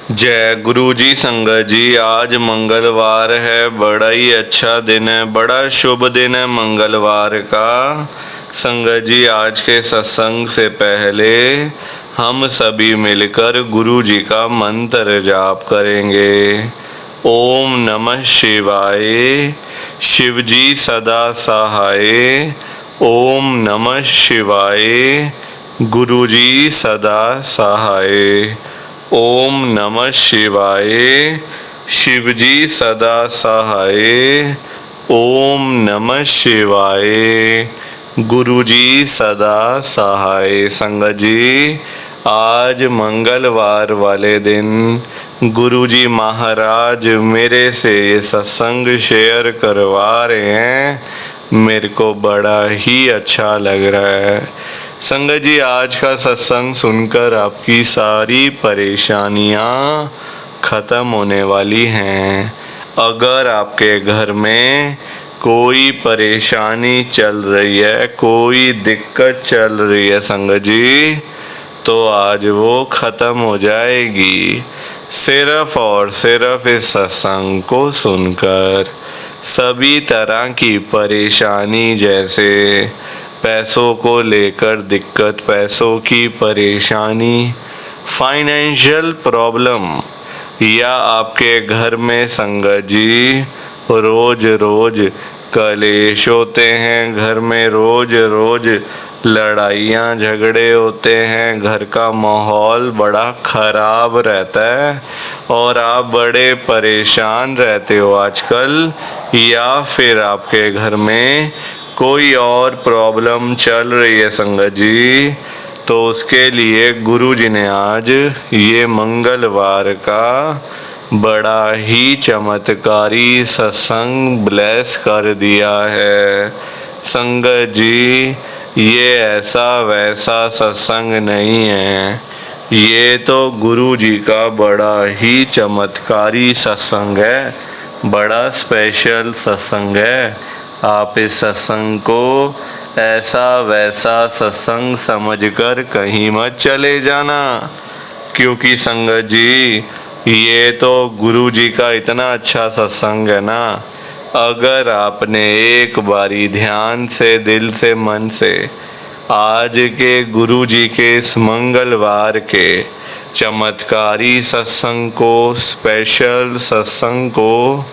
जय गुरु जी। संगत जी, आज मंगलवार है, बड़ा ही अच्छा दिन है, बड़ा शुभ दिन है मंगलवार का। संगत जी, आज के सत्संग से पहले हम सभी मिलकर गुरु जी का मंत्र जाप करेंगे। ओम नमः शिवाय, शिव जी सदा सहाय। ओम नमः शिवाय, गुरु जी सदा सहाय। ओम नमः शिवाय, शिव जी सदा सहाय। ओम नमः शिवाय, गुरु जी सदा सहाय। संगत जी, आज मंगलवार वाले दिन गुरु जी महाराज मेरे से ये सत्संग शेयर करवा रहे हैं। मेरे को बड़ा ही अच्छा लग रहा है। संगत जी, आज का सत्संग सुनकर आपकी सारी परेशानियां खत्म होने वाली हैं। अगर आपके घर में कोई परेशानी चल रही है, कोई दिक्कत चल रही है संगत जी, तो आज वो खत्म हो जाएगी सिर्फ और सिर्फ इस सत्संग को सुनकर। सभी तरह की परेशानी, जैसे पैसों को लेकर दिक्कत, पैसों की परेशानी, फाइनेंशियल प्रॉब्लम, या आपके घर में संगत जी रोज रोज कलेश होते हैं, घर में रोज रोज लड़ाइयाँ झगड़े होते हैं, घर का माहौल बड़ा खराब रहता है और आप बड़े परेशान रहते हो आजकल, या फिर आपके घर में कोई और प्रॉब्लम चल रही है संगत जी, तो उसके लिए गुरु जी ने आज ये मंगलवार का बड़ा ही चमत्कारी सत्संग ब्लेस कर दिया है। संगत जी, ये ऐसा वैसा सत्संग नहीं है, ये तो गुरु जी का बड़ा ही चमत्कारी सत्संग है, बड़ा स्पेशल सत्संग है। आप इस सत्संग को ऐसा वैसा सत्संग समझकर कहीं मत चले जाना, क्योंकि संगत जी ये तो गुरु जी का इतना अच्छा सत्संग है ना। अगर आपने एक बारी ध्यान से, दिल से, मन से आज के गुरु जी के इस मंगलवार के चमत्कारी सत्संग को, स्पेशल सत्संग को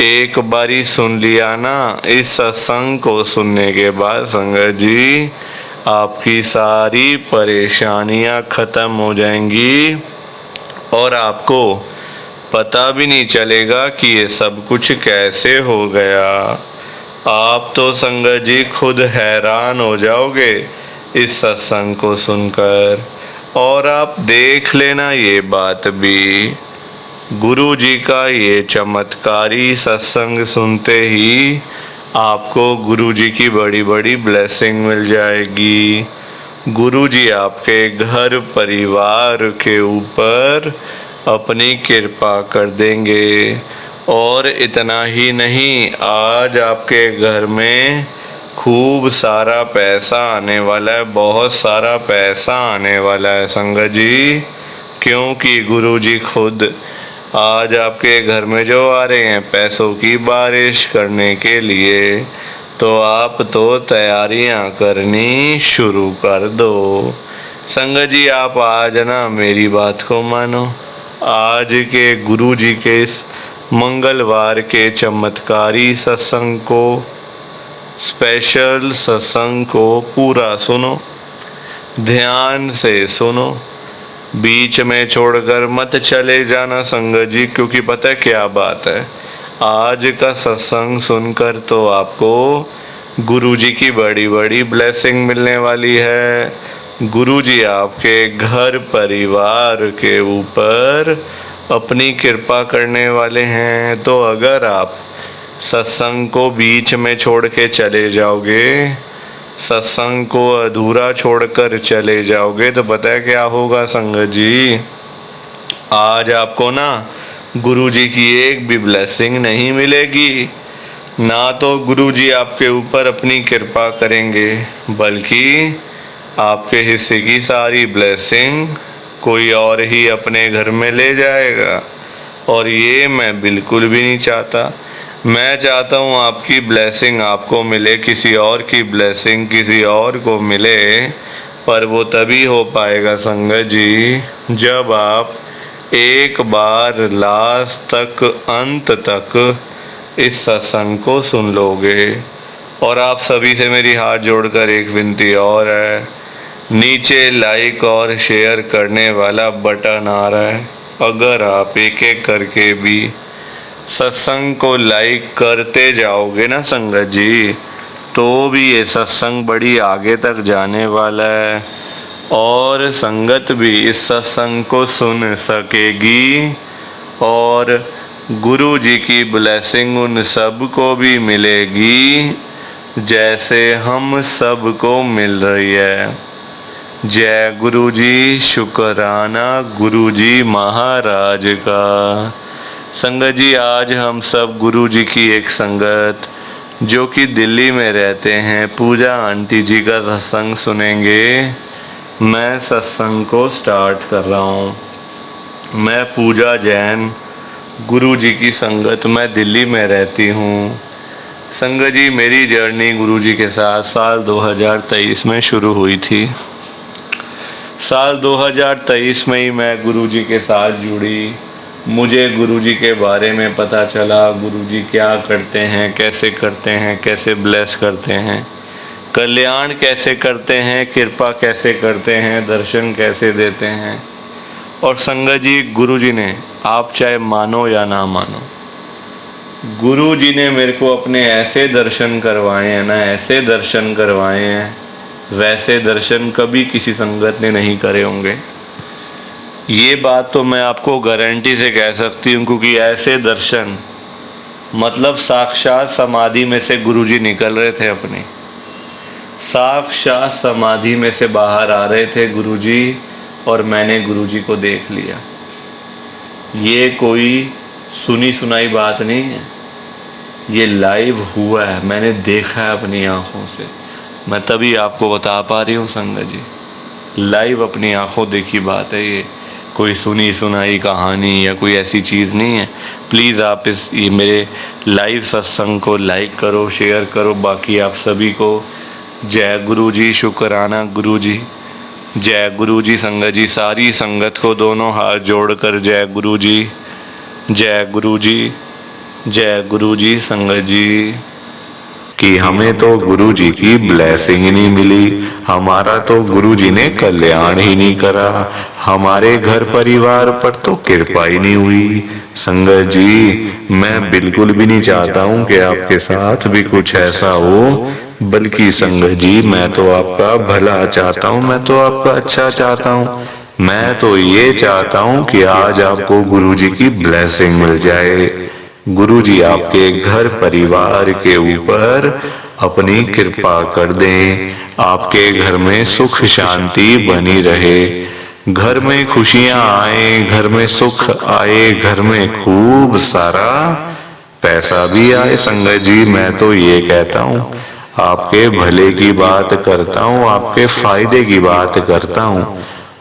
एक बारी सुन लिया ना, इस सत्संग को सुनने के बाद संगत जी आपकी सारी परेशानियां खत्म हो जाएंगी और आपको पता भी नहीं चलेगा कि ये सब कुछ कैसे हो गया। आप तो संगत जी खुद हैरान हो जाओगे इस सत्संग को सुनकर। और आप देख लेना ये बात भी, गुरु जी का ये चमत्कारी सत्संग सुनते ही आपको गुरु जी की बड़ी बड़ी ब्लेसिंग मिल जाएगी। गुरु जी आपके घर परिवार के ऊपर अपनी कृपा कर देंगे। और इतना ही नहीं, आज आपके घर में खूब सारा पैसा आने वाला है, बहुत सारा पैसा आने वाला है संगत जी, क्योंकि गुरु जी खुद आज आपके घर में जो आ रहे हैं पैसों की बारिश करने के लिए, तो आप तो तैयारियां करनी शुरू कर दो। संगत जी, आप आज ना मेरी बात को मानो, आज के गुरु जी के इस मंगलवार के चमत्कारी सत्संग को, स्पेशल सत्संग को पूरा सुनो, ध्यान से सुनो, बीच में छोड़कर मत चले जाना संगत जी, क्योंकि पता है क्या बात है, आज का सत्संग सुनकर तो आपको गुरु जी की बड़ी बड़ी ब्लेसिंग मिलने वाली है। गुरु जी आपके घर परिवार के ऊपर अपनी कृपा करने वाले हैं। तो अगर आप सत्संग को बीच में छोड़ के चले जाओगे, सत्संग को अधूरा छोड़कर चले जाओगे, तो पता है क्या होगा संगत जी, आज आपको ना गुरु जी की एक भी ब्लेसिंग नहीं मिलेगी। ना तो गुरु जी आपके ऊपर अपनी कृपा करेंगे, बल्कि आपके हिस्से की सारी ब्लेसिंग कोई और ही अपने घर में ले जाएगा, और ये मैं बिल्कुल भी नहीं चाहता। मैं चाहता हूँ आपकी ब्लेसिंग आपको मिले, किसी और की ब्लेसिंग किसी और को मिले, पर वो तभी हो पाएगा संगत जी जब आप एक बार लास्ट तक, अंत तक इस सत्संग को सुन लोगे। और आप सभी से मेरी हाथ जोड़कर एक विनती और है, नीचे लाइक और शेयर करने वाला बटन आ रहा है, अगर आप एक एक करके भी सत्संग को लाइक करते जाओगे ना संगत जी, तो भी ये सत्संग बड़ी आगे तक जाने वाला है और संगत भी इस सत्संग को सुन सकेगी और गुरु जी की ब्लेसिंग उन सब को भी मिलेगी जैसे हम सब को मिल रही है। जय गुरु जी, शुक्राना गुरु जी महाराज का। संगत जी, आज हम सब गुरु जी की एक संगत जो कि दिल्ली में रहते हैं, पूजा आंटी जी का सत्संग सुनेंगे। मैं सत्संग को स्टार्ट कर रहा हूँ। मैं पूजा जैन, गुरु जी की संगत, मैं दिल्ली में रहती हूँ। संगत जी, मेरी जर्नी गुरु जी के साथ साल 2023 में शुरू हुई थी। साल 2023 में ही मैं गुरु जी के साथ जुड़ी। मुझे गुरु जी के बारे में पता चला, गुरु जी क्या करते हैं, कैसे ब्लेस करते हैं, कल्याण कैसे करते हैं, कृपा कैसे करते हैं, दर्शन कैसे देते हैं। और संगत जी, गुरु जी ने, आप चाहे मानो या ना मानो, गुरु जी ने मेरे को अपने ऐसे दर्शन करवाए हैं ना, ऐसे दर्शन करवाए हैं, वैसे दर्शन कभी किसी संगत ने नहीं करे होंगे। ये बात तो मैं आपको गारंटी से कह सकती हूँ, क्योंकि ऐसे दर्शन मतलब साक्षात समाधि में से गुरुजी निकल रहे थे, अपनी साक्षात समाधि में से बाहर आ रहे थे गुरुजी, और मैंने गुरुजी को देख लिया। ये कोई सुनी सुनाई बात नहीं है, ये लाइव हुआ है, मैंने देखा है अपनी आँखों से। मैं तभी आपको बता पा रही हूँ संगत जी, लाइव अपनी आँखों देखी बात है ये, कोई सुनी सुनाई कहानी या कोई ऐसी चीज़ नहीं है। प्लीज़ आप ये मेरे लाइव सत्संग को लाइक करो, शेयर करो। बाकी आप सभी को जय गुरु जी, शुक्राना गुरु जी, जय गुरु जी। संगत जी, सारी संगत को दोनों हाथ जोड़कर जय गुरु जी, जय गुरु जी, जय गुरु जी। संगत जी, कि हमें तो गुरु जी की ब्लेसिंग ही नहीं मिली, हमारा तो गुरु जी ने कल्याण ही नहीं करा, हमारे घर परिवार पर तो कृपा ही नहीं हुई। संगत जी, मैं बिल्कुल भी नहीं चाहता हूँ कि आपके साथ भी कुछ ऐसा हो, बल्कि संगत जी, मैं तो आपका भला चाहता हूँ, मैं तो आपका अच्छा चाहता हूँ। मैं तो ये चाहता हूँ कि आज आपको गुरु जी की ब्लेसिंग मिल जाए, गुरु जी आपके घर परिवार के ऊपर अपनी कृपा कर दें, आपके घर में सुख शांति बनी रहे, घर में खुशियां आए, घर में सुख आए, घर में खूब सारा पैसा भी आए। संगत जी, मैं तो ये कहता हूँ, आपके भले की बात करता हूँ, आपके फायदे की बात करता हूँ।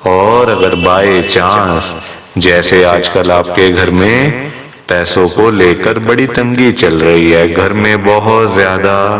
और अगर बाय चांस जैसे आजकल आपके घर में पैसों को लेकर बड़ी तंगी चल रही है, घर में बहुत ज्यादा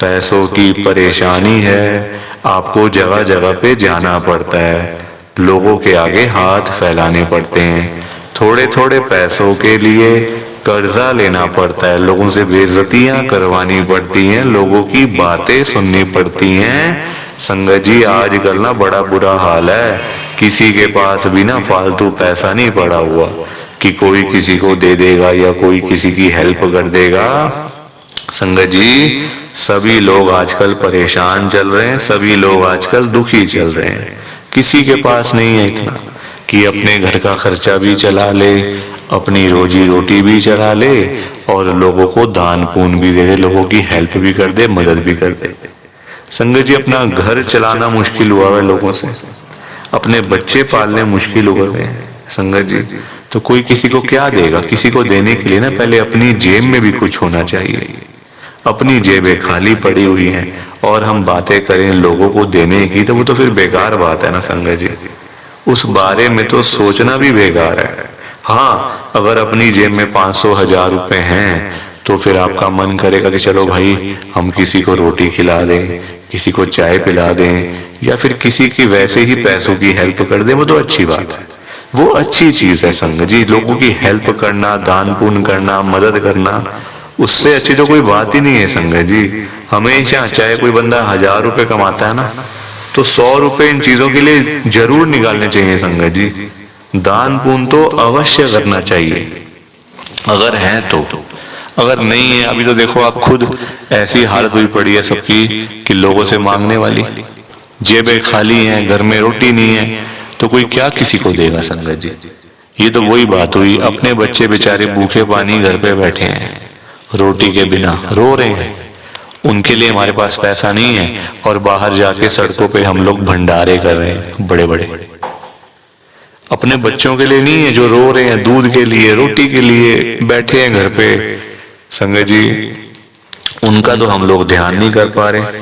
पैसों की परेशानी है, आपको जगह जगह पे जाना पड़ता है, लोगों के आगे हाथ फैलाने पड़ते हैं, थोड़े थोड़े पैसों के लिए कर्जा लेना पड़ता है, लोगों से बेइज्जतियां करवानी पड़ती हैं, लोगों की बातें सुननी पड़ती हैं। संगत जी, आजकल ना बड़ा बुरा हाल है, किसी के पास भी ना फालतू पैसा नहीं पड़ा हुआ कि कोई किसी को दे देगा या कोई किसी की हेल्प कर देगा। संगत जी, सभी लोग आजकल परेशान चल रहे हैं, सभी लोग आजकल दुखी चल रहे हैं, किसी के पास नहीं है इतना कि अपने घर का खर्चा भी चला ले, अपनी रोजी रोटी भी चला ले और लोगों को दान पुण्य भी दे दे, लोगों की हेल्प भी कर दे, मदद भी कर दे। संगत जी, अपना घर चलाना मुश्किल हुआ है लोगों से, अपने बच्चे पालने मुश्किल हो गए हैं। संगत जी, तो कोई किसी को क्या देगा? किसी को देने के लिए ना पहले अपनी जेब में भी कुछ होना चाहिए। अपनी जेबें खाली पड़ी हुई हैं और हम बातें करें लोगों को देने की, तो वो तो फिर बेकार बात है ना संगत जी। उस बारे में तो सोचना भी बेकार है। हाँ, अगर अपनी जेब में 500 1000 रुपए हैं तो फिर आपका मन करेगा कि चलो भाई हम किसी को रोटी खिला दें, किसी को चाय पिला दें, या फिर किसी की वैसे ही पैसों की हेल्प कर दें, वो तो अच्छी बात है, वो अच्छी चीज है संगत जी। लोगों की हेल्प करना, दान पुण्य करना, मदद करना, उससे अच्छी तो कोई बात ही नहीं है संगत जी। हमेशा चाहे कोई बंदा 1000 रुपए कमाता है ना, तो 100 रुपए इन चीजों के लिए जरूर निकालने चाहिए संगत जी। दान पुण्य तो अवश्य करना चाहिए अगर है तो। अगर नहीं है, अभी तो देखो आप खुद, ऐसी हालत हुई पड़ी है सबकी कि लोगों से मांगने वाली, जेबें खाली हैं, घर में रोटी नहीं है, तो कोई क्या किसी को देगा संगत जी। ये तो वही बात हुई, अपने बच्चे बेचारे भूखे पानी घर पे बैठे हैं, रोटी के बिना रो रहे हैं, उनके लिए हमारे पास पैसा नहीं है, और बाहर जाके सड़कों पे हम लोग भंडारे कर रहे हैं बड़े बड़े। अपने बच्चों के लिए नहीं है जो रो रहे हैं, दूध के लिए, रोटी के लिए बैठे हैं घर पे संगत जी, उनका तो हम लोग ध्यान नहीं कर पा रहे,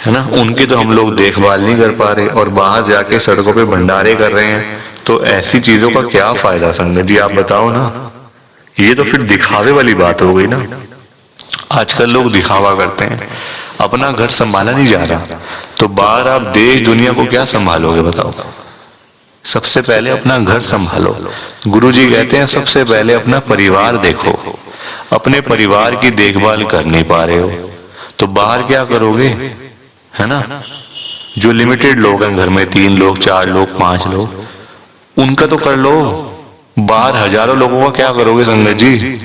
है ना, उनकी तो हम लोग देखभाल नहीं कर पा रहे, और बाहर जाके सड़कों पे भंडारे कर रहे हैं। तो ऐसी चीजों का क्या फायदा संगत जी, आप बताओ ना। ये तो फिर दिखावे वाली बात हो गई ना। आजकल लोग दिखावा करते हैं, अपना घर संभाला नहीं जा रहा, तो बाहर आप देश दुनिया को क्या संभालोगे बताओ। सबसे पहले अपना घर संभालो। गुरुजी कहते हैं सबसे पहले अपना परिवार देखो। अपने परिवार की देखभाल कर नहीं पा रहे हो तो बाहर क्या करोगे, है ना। जो लिमिटेड लोग हैं घर में, 3 लोग 4 लोग 5 लोग, उनका तो कर लो, बाहर हजारों लोगों का क्या करोगे संगत जी।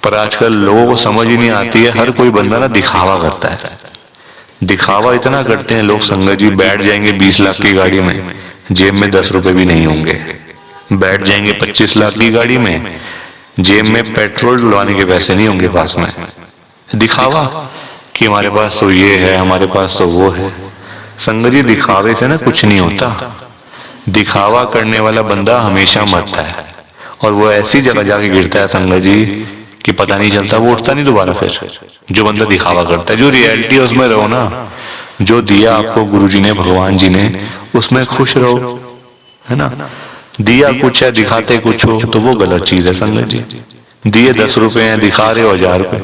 पर आजकल लोगों को समझ ही नहीं आती है, हर कोई बंदा ना दिखावा करता है। दिखावा इतना करते हैं लोग संगत जी, बैठ जाएंगे 20 लाख की गाड़ी में, जेब में 10 रुपए भी नहीं होंगे। बैठ जाएंगे 25 लाख की गाड़ी में, जेब में पेट्रोल डलवाने के पैसे नहीं होंगे पास में। दिखावा कि हमारे पास तो ये है, हमारे पास तो वो है। संगत जी दिखावे से ना कुछ नहीं होता। दिखावा करने वाला बंदा हमेशा मरता है, और वो ऐसी जगह जाके गिरता है संगत जी कि पता नहीं चलता, वो उठता नहीं दोबारा फिर। जो बंदा दिखावा करता है, जो रियलिटी है उसमें रहो ना। जो दिया आपको गुरुजी ने, भगवान जी ने, उसमें खुश रहो, है ना। दिया कुछ है, दिखाते कुछ हो, तो वो गलत चीज है संगत जी। दिए 10 रुपए हैं, दिखा रहे हो 1000 रुपए,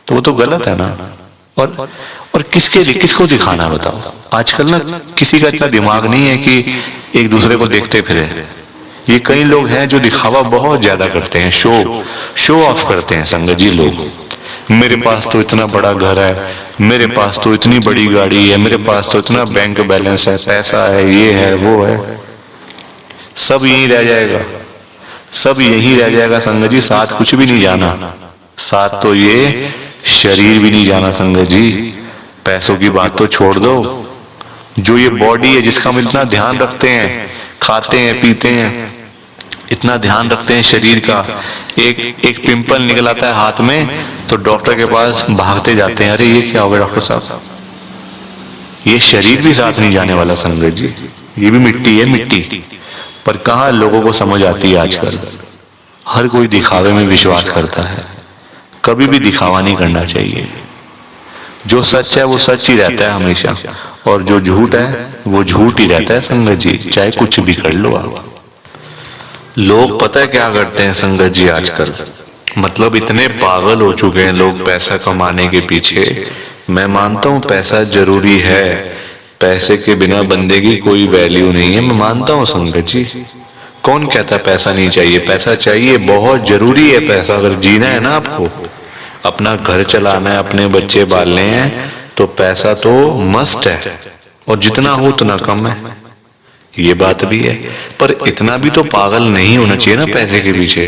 तो वो तो गलत है ना। और किसके लिए, किसको दिखाना बताओ। आजकल ना किसी का इतना दिमाग नहीं है कि एक दूसरे को देखते फिरे। ये कई लोग हैं जो दिखावा बहुत ज्यादा करते हैं, शो ऑफ करते हैं संगत जी लोग। मेरे पास तो इतना बड़ा घर है, मेरे पास तो इतनी बड़ी गाड़ी है, मेरे पास तो इतना बैंक बैलेंस है, पैसा है, ये है वो है। सब यहीं रह जाएगा, सब यहीं रह जाएगा संगत जी, साथ कुछ भी नहीं जाना। साथ तो ये शरीर भी नहीं जाना संगत जी। पैसों की बात तो छोड़ दो, जो ये बॉडी है जिसका हम इतना ध्यान रखते हैं, खाते हैं पीते हैं, इतना ध्यान रखते हैं शरीर का, एक पिंपल निकल आता है हाथ में तो डॉक्टर के पास भागते जाते हैं, अरे ये क्या हो गया डॉक्टर साहब। ये शरीर भी साथ नहीं जाने वाला संगत जी, ये भी मिट्टी है, मिट्टी। पर कहाँ लोगों को समझ आती है आजकल। हर कोई दिखावे में विश्वास करता है, कभी भी दिखावा नहीं करना चाहिए। जो सच है वो सच ही रहता है हमेशा, और जो झूठ है वो झूठ ही रहता है संगत जी, चाहे कुछ भी कर लो आप। लोग पता है क्या करते हैं संगत जी आजकल, मतलब इतने पागल हो चुके हैं लोग पैसा कमाने के पीछे। मैं मानता हूँ पैसा जरूरी है, पैसे के बिना बंदे की कोई वैल्यू नहीं है, मैं मानता हूँ संगत जी। कौन कहता है पैसा नहीं चाहिए, पैसा चाहिए, बहुत जरूरी है पैसा। अगर जीना है ना आपको, अपना घर चलाना है, अपने बच्चे पालने हैं, तो पैसा तो मस्ट है, और जितना हो उतना कम है, ये बात भी है। पर इतना भी तो पागल नहीं होना चाहिए ना पैसे के पीछे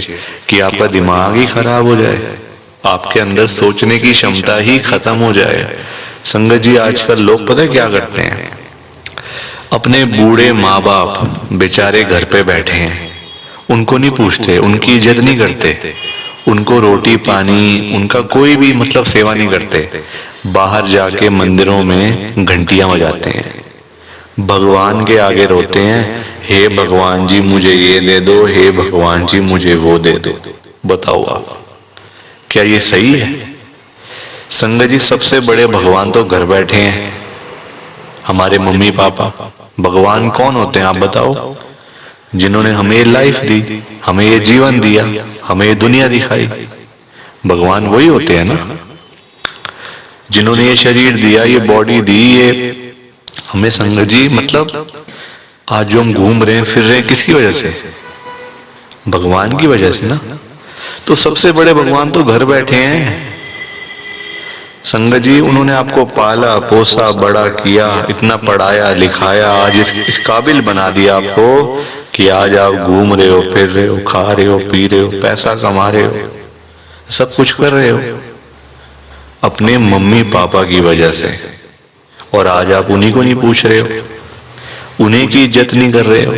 कि आपका दिमाग ही खराब हो जाए, आपके अंदर सोचने की क्षमता ही खत्म हो जाए। संगत जी आजकल लोग पता है क्या करते हैं, अपने बूढ़े माँ बाप बेचारे घर पे बैठे हैं, उनको नहीं पूछते, उनकी इज्जत नहीं करते, उनको रोटी पानी, उनका कोई भी मतलब सेवा नहीं करते। बाहर जाके मंदिरों में घंटियां बजाते हैं, भगवान के आगे रोते हैं, हे भगवान जी मुझे ये दे दो, हे भगवान जी मुझे वो दे दो। बताओ आप, क्या ये सही है? संगत जी सबसे बड़े भगवान तो घर बैठे हैं, हमारे मम्मी पापा। भगवान कौन होते हैं आप बताओ? जिन्होंने हमें लाइफ दी, हमें ये जीवन दिया, हमें ये दुनिया दिखाई। भगवान वही होते हैं ना, जिन्होंने ये शरीर दिया, ये बॉडी दी, ये हमें संगत जी मतलब आज जो हम घूम रहे हैं फिर रहे हैं किसकी वजह से? भगवान की वजह से ना। तो सबसे बड़े भगवान तो घर बैठे हैं संगत जी। उन्होंने आपको पाला पोसा बड़ा किया, इतना पढ़ाया लिखाया, आज इस काबिल बना दिया आपको कि आज आप घूम रहे हो, फिर रहे हो, खा रहे हो, पी रहे हो, पैसा कमा रहे हो, सब कुछ कर रहे हो अपने मम्मी पापा की वजह से। और आज आप उन्हीं को नहीं पूछ रहे हो, उन्हीं की इज्जत नहीं कर रहे हो।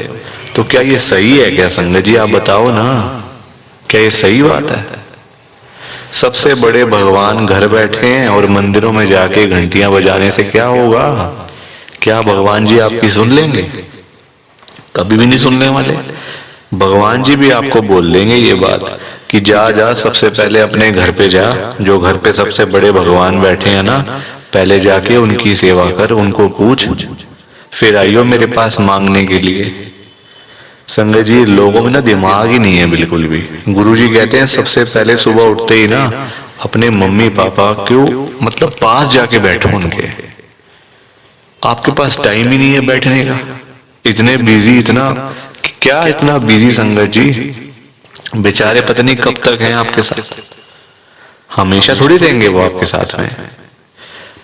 तो क्या ये सही है क्या संगत जी? आप बताओ ना, क्या ये सही बात है? सबसे बड़े भगवान घर बैठे हैं और मंदिरों में जाके घंटियां बजाने से क्या होगा? क्या भगवान जी आपकी सुन लेंगे? कभी भी नहीं सुनने वाले। भगवान जी भी आपको बोल देंगे ये बात कि जा जा सबसे पहले अपने घर पे जा, जो घर पे सबसे बड़े भगवान बैठे हैं ना, पहले जाके उनकी सेवा कर, उनको पूछ, फिर आइयो मेरे पास मांगने के लिए। संगत जी लोगों में ना दिमाग ही नहीं है बिल्कुल भी। गुरुजी कहते हैं सबसे पहले सुबह उठते ही ना अपने मम्मी पापा क्यों मतलब पास जाके बैठो उनके। आपके पास टाइम ही नहीं है बैठने का, इतने बिजी, इतना क्या इतना बिजी संगत जी, बेचारे पता नहीं कब तक हैं आपके साथ, हमेशा थोड़ी रहेंगे वो आपके साथ में,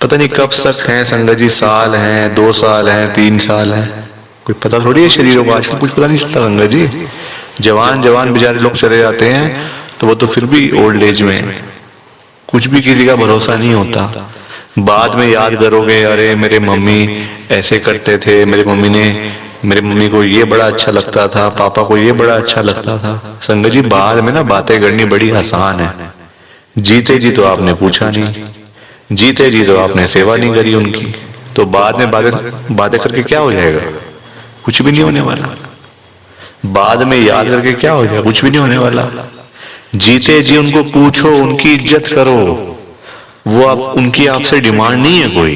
पता नहीं कब तक हैं संगत जी, साल हैं, 2 साल हैं, 3 साल हैं, कोई पता थोड़ी है शरीरों को आजकल कुछ पता नहीं चलता संगत जी। जवान जवान बेचारे लोग चले जाते हैं तो वो तो फिर भी ओल्ड एज में, कुछ भी किसी का भरोसा नहीं होता। बाद में याद करोगे अरे मेरे मम्मी ऐसे करते थे, मेरे मम्मी को ये बड़ा अच्छा लगता था, पापा को ये बड़ा अच्छा लगता था। संगत जी बाद में ना बातें करनी बड़ी आसान है, जीते जी तो आपने पूछा नहीं, जीते जी तो आपने सेवा नहीं करी उनकी, तो बाद में बातें करके क्या हो जाएगा? कुछ भी नहीं होने वाला। बाद में याद करके क्या हो जाएगा? कुछ भी नहीं होने वाला। जीते जी उनको पूछो, उनकी इज्जत करो। वो उनकी आपसे डिमांड नहीं है कोई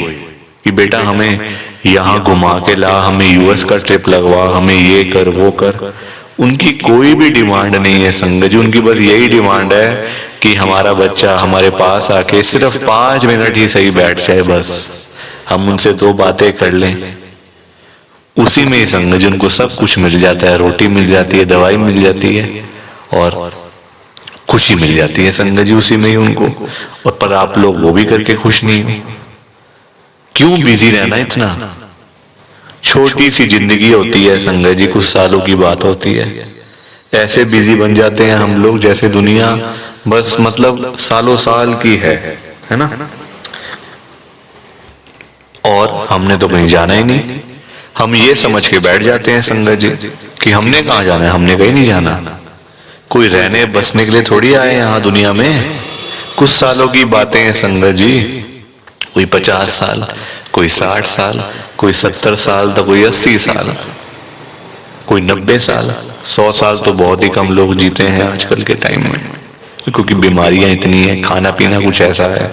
कि बेटा हमें यहाँ घुमा के ला, हमें यूएस का ट्रिप लगवा, हमें ये कर वो कर। उनकी कोई भी डिमांड नहीं है संगत जी, उनकी बस यही डिमांड है कि हमारा बच्चा हमारे पास आके सिर्फ 5 मिनट ही सही बैठ जाए, बस हम उनसे 2 बातें कर लें। उसी में ही संगत जी उनको सब कुछ मिल जाता है, रोटी मिल जाती है, दवाई मिल जाती है और खुशी मिल जाती है संगत जी उसी में ही उनको। और पर आप लोग वो भी करके खुश नहीं हो। क्यों बिजी रहना इतना? छोटी सी जिंदगी होती है संगत जी, कुछ सालों की बात होती है। ऐसे बिजी बन जाते हैं हम लोग जैसे दुनिया बस मतलब सालों साल की है ना। और हमने तो कहीं जाना ही नहीं, हम ये समझ के बैठ जाते हैं संगत जी कि हमने कहाँ जाना है, हमने कहीं नहीं जाना। कोई रहने बसने के लिए थोड़ी आए यहाँ दुनिया में। कुछ सालों की बातें हैं संगत जी, कोई 50 साल, कोई 60 साल, कोई 70 साल, तो कोई 80 साल, कोई 90 साल, 100 साल तो बहुत ही कम लोग जीते हैं आजकल के टाइम में, क्योंकि बीमारियां इतनी है, खाना पीना कुछ ऐसा है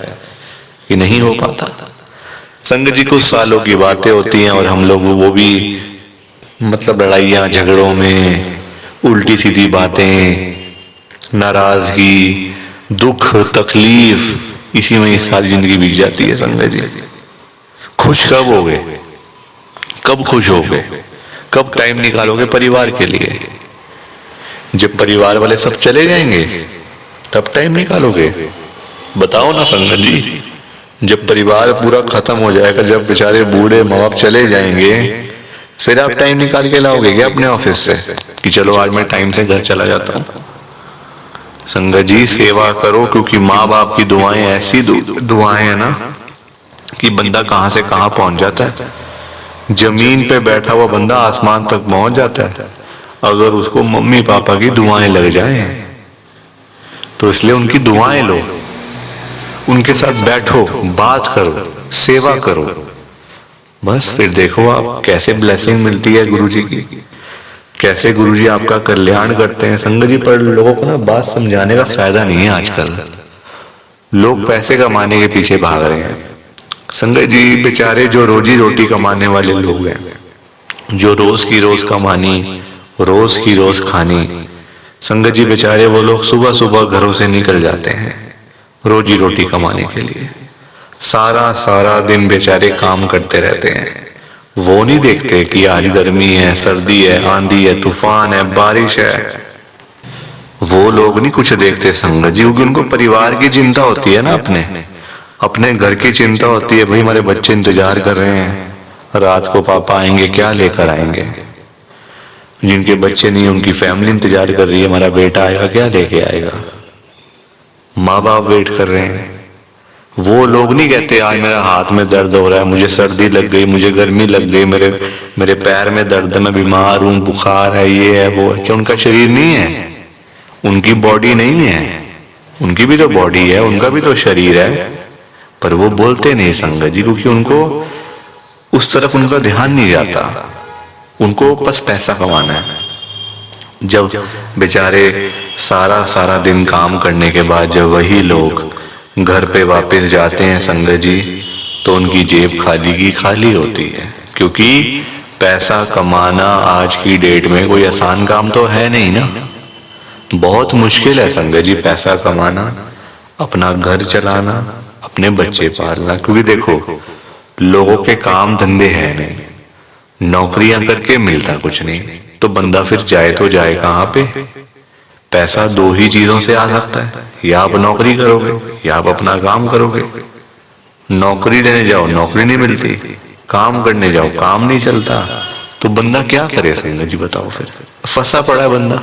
कि नहीं हो पाता। संगत जी कुछ सालों की बातें होती हैं और हम लोग वो भी मतलब लड़ाइयाँ झगड़ों में, उल्टी सीधी बातें, नाराजगी, दुख तकलीफ, इसी में सारी जिंदगी बीत जाती है संगत जी। खुश कब होगे? कब खुश होगे? कब टाइम निकालोगे परिवार के लिए? जब परिवार वाले सब चले जाएंगे तब टाइम निकालोगे? बताओ ना संगत जी। जब परिवार पूरा खत्म हो जाएगा, जब बेचारे बूढ़े माँ बाप चले जाएंगे, फिर आप टाइम निकाल के लाओगे क्या अपने ऑफिस से कि चलो आज मैं टाइम से घर चला जाता हूँ? संगत जी सेवा करो, क्योंकि माँ बाप की दुआएं ऐसी दुआएं है ना कि बंदा कहाँ से कहाँ पहुंच जाता है। जमीन पे बैठा हुआ बंदा आसमान तक पहुंच जाता है अगर उसको मम्मी पापा की दुआएं लग जाएं। तो इसलिए उनकी दुआएं लो, उनके साथ बैठो, बात करो, सेवा करो, बस फिर देखो आप कैसे ब्लेसिंग मिलती है गुरुजी की, कैसे गुरुजी आपका कल्याण करते हैं संगत जी। पर लोगों को ना बात समझाने का फायदा नहीं है आजकल, लोग पैसे कमाने के पीछे भाग रहे हैं संगत जी। बेचारे जो रोजी रोटी कमाने वाले लोग हैं, जो रोज की रोज कमानी रोज की रोज खानी। संगत जी बेचारे वो लोग सुबह सुबह घरों से निकल जाते हैं रोजी रोटी कमाने के लिए, सारा सारा दिन बेचारे काम करते रहते हैं। वो नहीं देखते कि आज गर्मी है, सर्दी है, आंधी है, तूफान है, बारिश है। वो लोग नहीं कुछ देखते संगत जी, क्योंकि उनको परिवार की चिंता होती है ना, अपने घर की चिंता होती है। भाई हमारे बच्चे इंतजार कर रहे हैं, रात को पापा आएंगे, क्या लेकर आएंगे। जिनके बच्चे नहीं, उनकी फैमिली इंतजार कर रही है, हमारा बेटा आएगा, क्या लेके आएगा। माँ बाप वेट कर रहे हैं। वो लोग नहीं कहते आज मेरा हाथ में दर्द हो रहा है, मुझे सर्दी लग गई, मुझे गर्मी लग गई, मेरे पैर में दर्द है, मैं बीमार हूँ, बुखार है, ये है वो है। क्या उनका शरीर नहीं है? उनकी बॉडी नहीं है? उनकी भी तो बॉडी है, उनका भी तो शरीर है, पर वो बोलते नहीं संगत जी, क्योंकि उनको उस तरफ उनका ध्यान नहीं जाता। उनको बस पैसा कमाना है। जब बेचारे सारा सारा दिन काम करने के बाद जब वही लोग घर पे वापस जाते हैं संगत जी, तो उनकी जेब खाली की खाली होती है। क्योंकि पैसा कमाना आज की डेट में कोई आसान काम तो है नहीं ना, बहुत मुश्किल है संगत जी पैसा कमाना, अपना घर चलाना, अपने बच्चे पालना। क्योंकि देखो लोगों के काम धंधे है नहीं, नौकरियां करके मिलता कुछ नहीं, तो बंदा फिर जाए तो जाए कहाँ पे। पैसा दो ही चीजों से आ सकता है, या आप नौकरी करोगे या आप अपना काम करोगे। नौकरी लेने जाओ नौकरी नहीं मिलती, काम करने जाओ काम नहीं चलता, तो बंदा क्या करे संगत जी बताओ। फिर फंसा पड़ा है बंदा,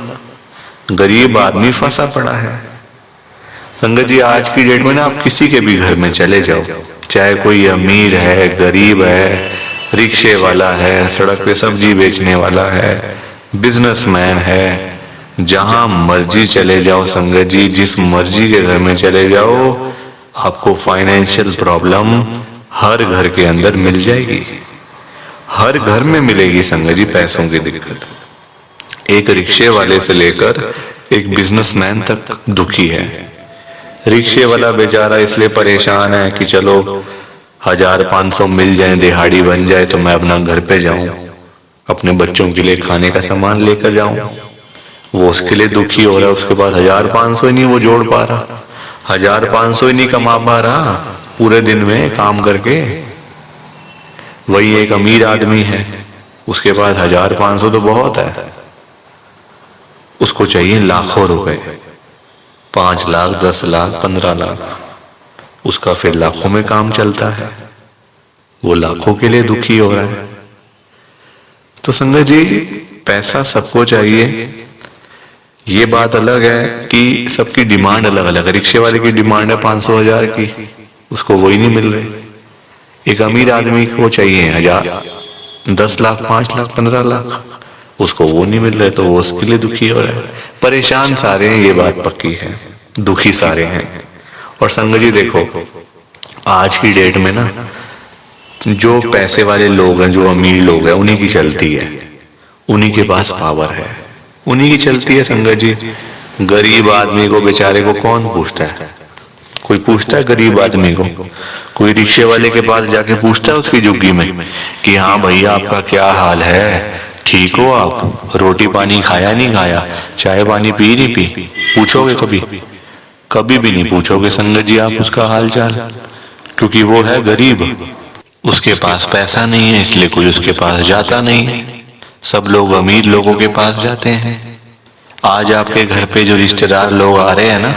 गरीब आदमी फंसा पड़ा है संगत जी। आज की डेट में ना आप किसी के भी घर में चले जाओ, चाहे कोई अमीर है, गरीब है, रिक्शे वाला है, सड़क पे सब्जी बेचने वाला है, बिजनेसमैन है, जहां मर्जी चले जाओ संगत जी, जिस मर्जी के घर में चले जाओ, आपको फाइनेंशियल प्रॉब्लम हर घर के अंदर मिल जाएगी, हर घर में मिलेगी संगत जी पैसों की दिक्कत। एक रिक्शे वाले से लेकर एक बिजनेसमैन तक दुखी है। रिक्शे वाला बेचारा इसलिए परेशान है कि चलो 1500 मिल जाए, दिहाड़ी बन जाए, तो मैं अपना घर पे जाऊं, अपने बच्चों के लिए खाने का सामान लेकर जाऊं। वो उसके लिए दुखी हो रहा है, उसके पास 1500 ही नहीं वो जोड़ पा रहा, 1500 ही नहीं कमा पा रहा पूरे दिन में काम करके। वही एक अमीर आदमी है, उसके पास 1500 तो बहुत है, उसको चाहिए लाखों रुपए, 5 लाख, 10 लाख, 15 लाख, उसका फिर लाखों में काम चलता है, वो लाखों के लिए दुखी हो रहा है। तो संगत जी पैसा सबको चाहिए, ये बात अलग है कि सबकी डिमांड अलग अलग है। रिक्शे वाले की डिमांड है 500 हजार की, उसको वही नहीं मिल रही। एक अमीर आदमी को चाहिए 1000, 10 लाख, 5 लाख, 15 लाख, उसको वो नहीं मिल रहे, तो वो उसके लिए दुखी हो रहा है। परेशान सारे हैं, ये बात पक्की है, दुखी सारे हैं। और संगत जी देखो आज की डेट में ना जो पैसे वाले लोग हैं, जो अमीर लोग हैं, उन्हीं की चलती है, उन्हीं के पास पावर है, उन्हीं की चलती है संगत जी। गरीब आदमी को बेचारे को कौन पूछता है? कोई पूछता है गरीब आदमी को? कोई रिक्शे वाले के पास जाके पूछता है उसकी झुग्गी में कि हाँ भैया आपका क्या हाल है, ठीक हो आप, रोटी पानी खाया नहीं खाया, चाय पानी पी नहीं पी? पूछोगे कभी? कभी भी नहीं पूछोगे संगत जी आप उसका हाल चाल, क्योंकि वो है गरीब, उसके पास पैसा नहीं है, इसलिए कोई उसके पास जाता नहीं है। सब लोग अमीर लोगों के पास जाते हैं। आज आपके घर पे जो रिश्तेदार लोग आ रहे हैं ना,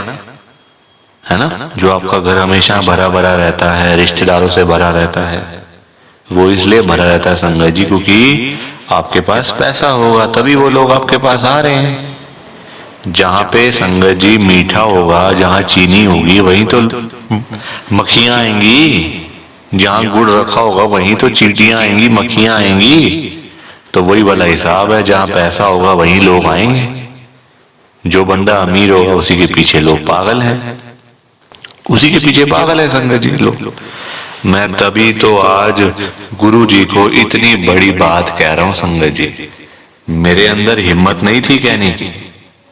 है ना, जो आपका घर हमेशा भरा भरा रहता है, रिश्तेदारों से भरा रहता है, वो इसलिए भरा रहता है संगत जी क्योंकि आपके पास पैसा होगा, तभी वो लोग आपके पास आ रहे हैं। जहां पे संगत जी मीठा होगा, जहां चीनी होगी, वहीं तो मक्खियां आएंगी। जहां गुड़ रखा होगा वहीं तो चींटियां आएंगी, मक्खियां आएंगी। तो वही वाला हिसाब है, जहां पैसा होगा वहीं लोग आएंगे। जो बंदा अमीर होगा उसी के पीछे लोग पागल हैं, उसी के पीछे पागल है संगत जी लोग। मैं तभी तो आज गुरु जी को इतनी बड़ी बात कह रहा हूं संगत जी। मेरे अंदर हिम्मत नहीं थी कहने की,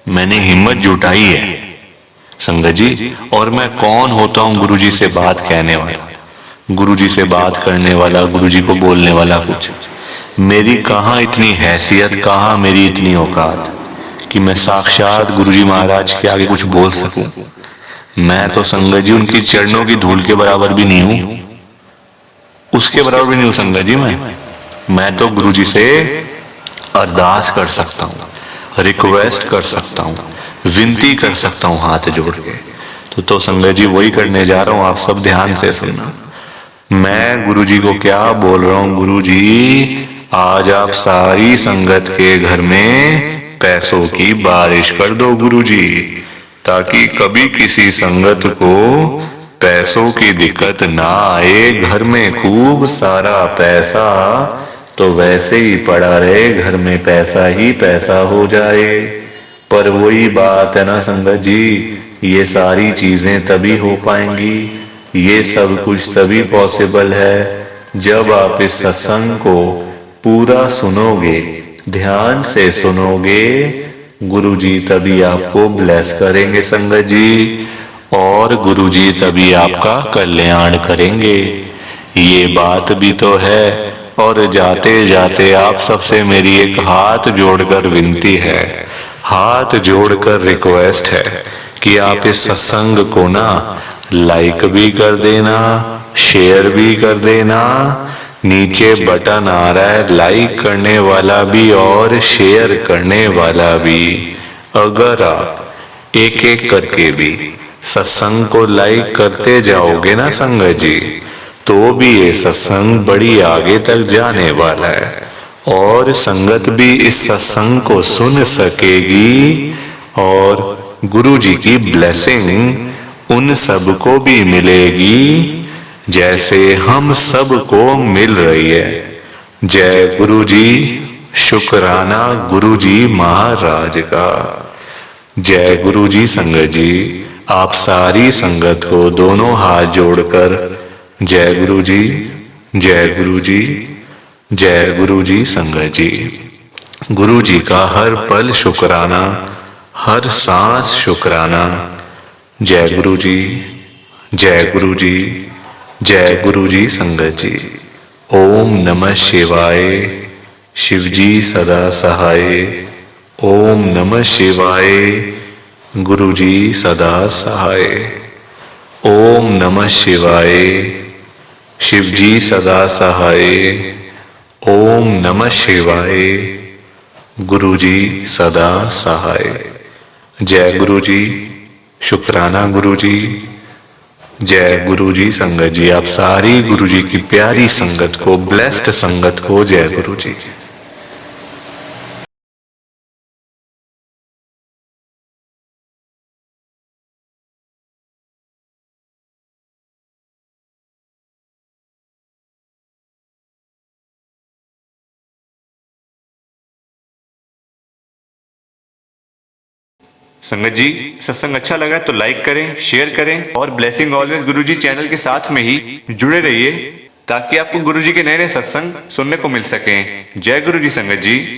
मैंने हिम्मत जुटाई है संगत जी। और मैं कौन होता हूं गुरु जी से बात कहने वाला, गुरु जी से बात करने वाला, गुरु जी को बोलने वाला कुछ। मेरी कहाँ इतनी हैसियत, कहाँ मेरी इतनी औकात कि मैं साक्षात गुरुजी महाराज के आगे कुछ बोल सकूं। मैं तो संगत जी उनकी चरणों की धूल के बराबर भी नहीं हूं, उसके बराबर भी नहीं हूं संगत जी। मैं तो गुरुजी से अरदास कर सकता हूं, रिक्वेस्ट कर सकता हूं, विनती कर सकता हूं हाथ जोड़ के। तो संगत जी वही करने जा रहा हूं, आप सब ध्यान से सुनना। मैं गुरुजी को क्या बोल रहा हूं, गुरुजी आज आप सारी संगत के घर में पैसों की बारिश कर दो गुरुजी, ताकि कभी किसी संगत को पैसों की दिक्कत ना आए। घर में खूब सारा पैसा तो वैसे ही पड़ा रहे, घर में पैसा ही पैसा हो जाए। पर वही बात है ना संगत जी, ये सारी चीजें तभी हो पाएंगी, ये सब कुछ तभी पॉसिबल है जब आप इस सत्संग को पूरा सुनोगे, ध्यान से सुनोगे। गुरुजी तभी आपको ब्लेस करेंगे संगत जी, और गुरुजी तभी आपका कल्याण करेंगे। ये बात भी तो है। और जाते जाते आप सबसे मेरी एक हाथ जोड़कर विनती है, हाथ जोड़कर रिक्वेस्ट है कि आप इस सत्संग को ना लाइक भी कर देना, शेयर भी कर देना। नीचे बटन आ रहा है लाइक करने वाला भी और शेयर करने वाला भी। अगर आप एक एक करके भी सत्संग को लाइक करते जाओगे ना संगत जी, तो भी ये सत्संग बड़ी आगे तक जाने वाला है, और संगत भी इस सत्संग को सुन सकेगी, और गुरुजी की ब्लेसिंग उन सबको भी मिलेगी जैसे हम सबको मिल रही है। जय गुरुजी, शुक्राना गुरुजी महाराज का। जय गुरुजी संगत जी, आप सारी संगत को दोनों हाथ जोड़कर जय गुरुजी, जय गुरुजी, जय गुरुजी संगत जी। गुरुजी का हर पल शुक्राना, हर सांस शुक्राना। जय गुरुजी, जय गुरुजी, जय गुरुजी संगत जी। ओम नमः शिवाय, शिवजी सदा सहाय। ओम नमः शिवाय, गुरुजी सदा सहाय। ओम नमः शिवाय, शिवजी सदा सहाय। ओम नमः शिवाय, गुरुजी सदा सहाय। जय गुरुजी, शुक्राना गुरुजी, जय गुरुजी संगत जी। आप सारी गुरुजी की प्यारी संगत को, ब्लेस्ड संगत को जय गुरुजी। संगत जी सत्संग अच्छा लगा तो लाइक करें, शेयर करें, और ब्लेसिंग ऑलवेज गुरुजी चैनल के साथ में ही जुड़े रहिए, ताकि आपको गुरुजी के नए नए सत्संग सुनने को मिल सकें। जय गुरुजी संगत जी।